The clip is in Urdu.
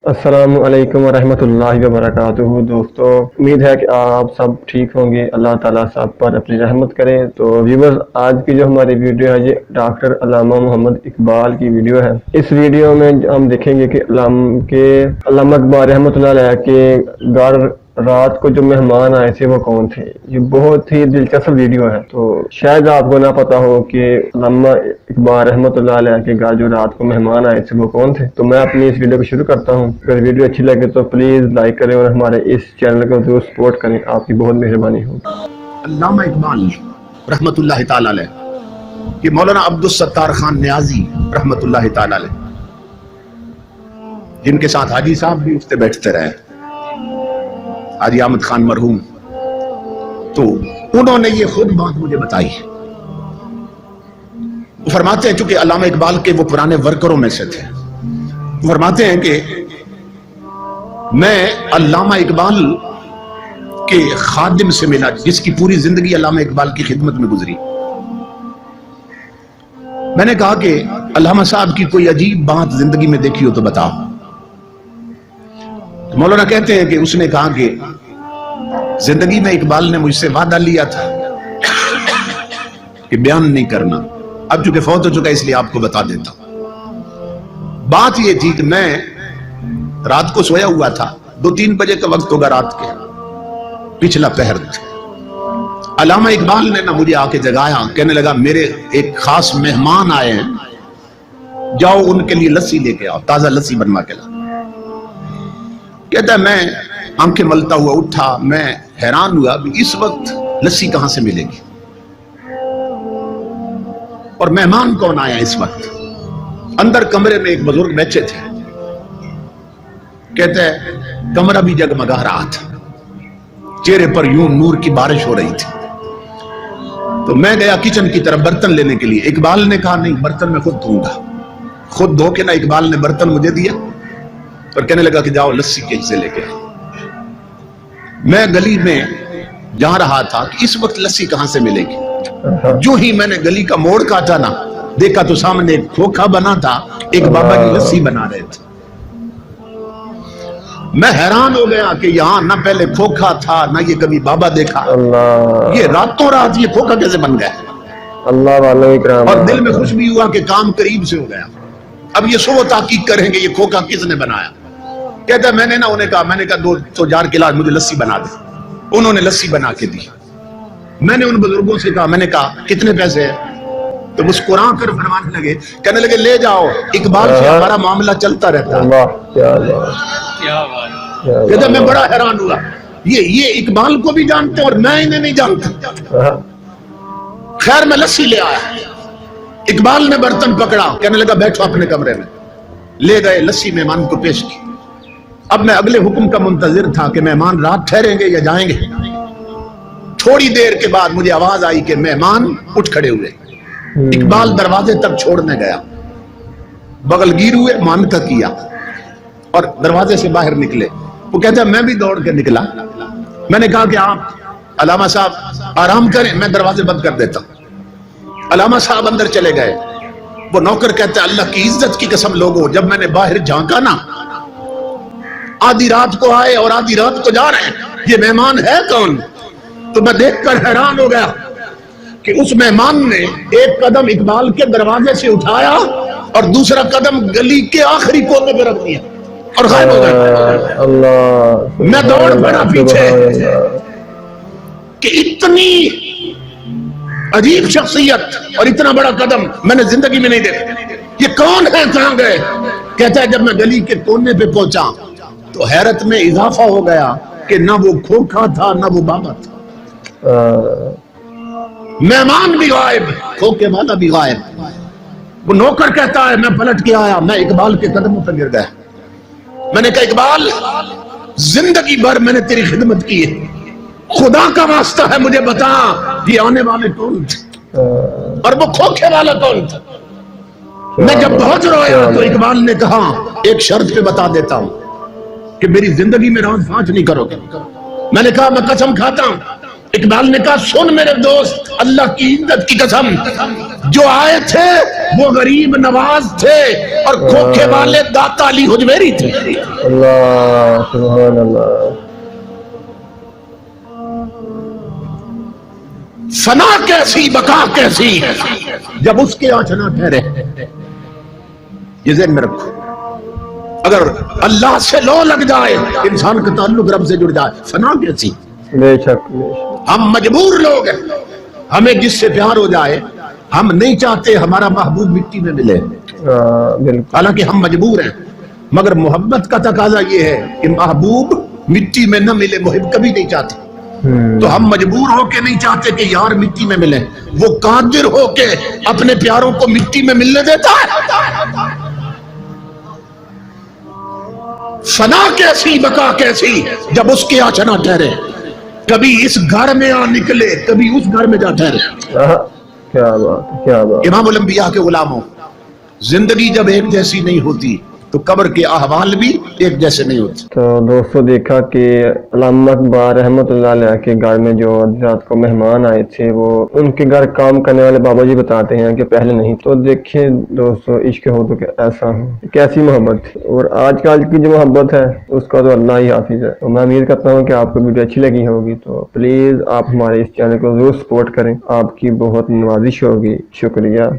السلام علیکم ورحمۃ اللہ وبرکاتہ دوستو، امید ہے کہ آپ سب ٹھیک ہوں گے۔ اللہ تعالیٰ سب پر اپنی رحمت کرے۔ تو ویورز، آج کی جو ہماری ویڈیو ہے یہ ڈاکٹر علامہ محمد اقبال کی ویڈیو ہے۔ اس ویڈیو میں ہم دیکھیں گے کہ علامہ اقبال رحمۃ اللہ علیہ کے گھر رات کو جو مہمان آئے تھے وہ کون تھے۔ یہ بہت ہی دلچسپ ویڈیو ہے۔ تو شاید آپ کو نہ پتا ہو کہ علامہ اقبال رحمۃ اللہ علیہ کے گھر جو رات کو مہمان آئے تھے وہ کون تھے۔ تو میں اپنی اس ویڈیو کو شروع کرتا ہوں۔ اگر ویڈیو اچھی لگے تو پلیز لائک کریں اور ہمارے اس چینل کو ضرور سپورٹ کریں، آپ کی بہت مہربانی ہوگی۔ علامہ اقبال رحمت اللہ تعالی علیہ، یہ مولانا عبدالستار خان نیازی رحمت اللہ تعالی علیہ، جن کے ساتھ حاجی صاحب بھی اٹھتے بیٹھتے رہے، حاجی احمد خان مرحوم، تو انہوں نے یہ خود بات مجھے بتائی۔ وہ فرماتے ہیں، چونکہ علامہ اقبال کے وہ پرانے ورکروں میں سے تھے، وہ فرماتے ہیں کہ میں علامہ اقبال کے خادم سے ملا جس کی پوری زندگی علامہ اقبال کی خدمت میں گزری۔ میں نے کہا کہ علامہ صاحب کی کوئی عجیب بات زندگی میں دیکھی ہو تو بتاؤ۔ مولانا کہتے ہیں کہ اس نے کہا کہ زندگی میں اقبال نے مجھ سے وعدہ لیا تھا کہ بیان نہیں کرنا، اب چونکہ فوت ہو چکا اس لیے آپ کو بتا دیتا ہوں۔ بات یہ تھی کہ میں رات کو سویا ہوا تھا، 2-3 بجے کا وقت ہوگا رات کے، پچھلا پہر تھا۔ علامہ اقبال نے نہ مجھے آ کے جگایا، کہنے لگا میرے ایک خاص مہمان آئے ہیں، جاؤ ان کے لیے لسی لے کے آؤ، تازہ لسی بنوا کے لا۔ کہتا ہے میں آنکھیں ملتا ہوا اٹھا، میں حیران ہوا کہ اس وقت لسی کہاں سے ملے گی، اور مہمان کون آیا اس وقت۔ اندر کمرے میں ایک بزرگ بیٹھے تھے، کہتے ہیں کمرہ بھی جگمگا رہا تھا، چہرے پر یوں نور کی بارش ہو رہی تھی۔ تو میں گیا کچن کی طرف برتن لینے کے لیے، اقبال نے کہا نہیں برتن میں خود دھوں گا۔ خود دھو کے نہ اقبال نے برتن مجھے دیا اور کہنے لگا کہ جاؤ لسی کہیں سے لے کے آؤ۔ میں گلی میں جا رہا تھا کہ اس وقت لسی کہاں سے ملے گی۔ جو ہی میں نے گلی کا موڑ کاٹا نا، دیکھا تو سامنے ایک کھوکھا بنا تھا، ایک بابا کی لسی بنا رہے تھے۔ میں حیران ہو گیا کہ یہاں نہ پہلے کھوکھا تھا نہ یہ کبھی بابا دیکھا، یہ راتوں رات یہ کھوکھا کیسے بن گیا۔ اللہ والوں اکرام۔ اور دل میں خوش بھی ہوا کہ کام قریب سے ہو گیا۔ اب یہ سو تحقیق کریں گے یہ کھوکھا کس نے بنایا۔ کہتا ہے میں نے نہ انہیں کہا، میں نے کہا 2 جار کے گلاس مجھے لسی بنا دے۔ انہوں نے لسی بنا کے دی۔ میں نے ان بزرگوں سے کہا، میں نے کہا کتنے پیسے ہیں، تو مسکرا کر فرمانے لگے، کہنے لگے لے جاؤ، اقبال سے ہمارا معاملہ چلتا رہتا ہے۔ کہتا میں بڑا حیران ہوا، یہ اقبال کو بھی جانتے اور میں انہیں نہیں جانتا۔ خیر میں لسی لے آیا، اقبال نے برتن پکڑا، کہنے لگا بیٹھو اپنے کمرے میں۔ لے گئے لسی مہمان کو پیش کی۔ اب میں اگلے حکم کا منتظر تھا کہ مہمان رات ٹھہریں گے یا جائیں گے۔ تھوڑی دیر کے بعد مجھے آواز آئی کہ مہمان اٹھ کھڑے ہوئے۔ اقبال دروازے تک چھوڑنے گیا، بغل گیر ہوئے، مان کا کیا اور دروازے سے باہر نکلے۔ وہ کہتا ہے میں بھی دوڑ کے نکلا۔ میں نے کہا کہ آپ علامہ صاحب آرام کریں، میں دروازے بند کر دیتا ہوں۔ علامہ صاحب اندر چلے گئے۔ وہ نوکر کہتا ہے اللہ کی عزت کی قسم لوگوں، جب میں نے باہر جھانکا نا، آدھی رات کو آئے اور آدھی رات کو جا رہے ہیں، یہ مہمان ہے کون؟ تو میں دیکھ کر حیران ہو گیا کہ اس مہمان نے ایک قدم اقبال کے دروازے سے اٹھایا اور دوسرا قدم گلی کے آخری کونے پہ رکھ دیا اور غائب ہو گیا۔ میں دوڑ پڑا پیچھے کہ اتنی عجیب شخصیت اور اتنا بڑا قدم میں نے زندگی میں نہیں دیکھا۔ یہ کون ہے، کہاں گئے؟ کہتا ہے جب میں گلی کے کونے پہ پہنچا تو حیرت میں اضافہ ہو گیا کہ نہ وہ کھوکھا تھا نہ وہ بابا تھا۔ مہمان بھی غائب، کھوکے والا بھی غائب۔ وہ نوکر کہتا ہے میں پلٹ کے آیا، میں اقبال کے قدموں پہ گر گیا۔ میں نے کہا اقبال زندگی بھر میں نے تیری خدمت کی ہے، خدا کا واسطہ ہے مجھے بتا یہ آنے والے کون تھے اور وہ کھوکھے والا کون تھا۔ میں جب بہت رویا تو اقبال نے کہا ایک شرط پہ بتا دیتا ہوں کہ میری زندگی میں راز فاش نہیں کرو گے۔ میں نے کہا میں قسم کھاتا ہوں اقبال نے کہا سن میرے دوست اللہ کی عزت کی قسم، جو آئے تھے وہ غریب نواز تھے اور کھوکھے والے داتا علی حجویری تھے۔ اللہ سبحان اللہ۔ فنا کیسی بقا کیسی جب اس کے آنچ نہ ٹھہرے۔ یہ ذہن میں رکھو، اگر اللہ سے لو لگ جائے انسان کا تعلق رب سے جڑ جائے، فنا کیسی۔ بے شک بے شک۔ ہم مجبور لوگ ہیں، ہمیں جس سے پیار ہو جائے ہم نہیں چاہتے ہمارا محبوب مٹی میں ملے، بالکل۔ حالانکہ ہم مجبور ہیں، مگر محبت کا تقاضا یہ ہے کہ محبوب مٹی میں نہ ملے، محب کبھی نہیں چاہتے، تو ہم مجبور ہو کے نہیں چاہتے کہ یار مٹی میں ملے، وہ قادر ہو کے اپنے پیاروں کو مٹی میں ملنے دیتا ہے۔ فنا کیسی بقا کیسی جب اس کے آنچ نہ ٹھہرے، کبھی اس گھر میں آ نکلے کبھی اس گھر میں جا ٹھہرے۔ کیا بات ہے، کیا بات۔ امام الانبیاء کے غلاموں، زندگی جب ایک جیسی نہیں ہوتی تو قبر کے احوال بھی ایک جیسے نہیں ہوتے۔ تو دوستوں دیکھا کہ علامہ اقبال رحمۃ اللہ علیہ کے گھر میں جو رات کو مہمان آئے تھے وہ ان کے گھر کام کرنے والے بابا جی بتاتے ہیں کہ پہلے نہیں۔ تو دیکھیں دوستوں، عشق ہو تو ایسا ہو، کیسی محبت تھی۔ اور آج کل کی جو محبت ہے اس کا تو اللہ ہی حافظ ہے۔ تو میں امید کرتا ہوں کہ آپ کو ویڈیو اچھی لگی ہوگی، تو پلیز آپ ہمارے اس چینل کو ضرور سپورٹ کریں، آپ کی بہت نوازش ہوگی۔ شکریہ۔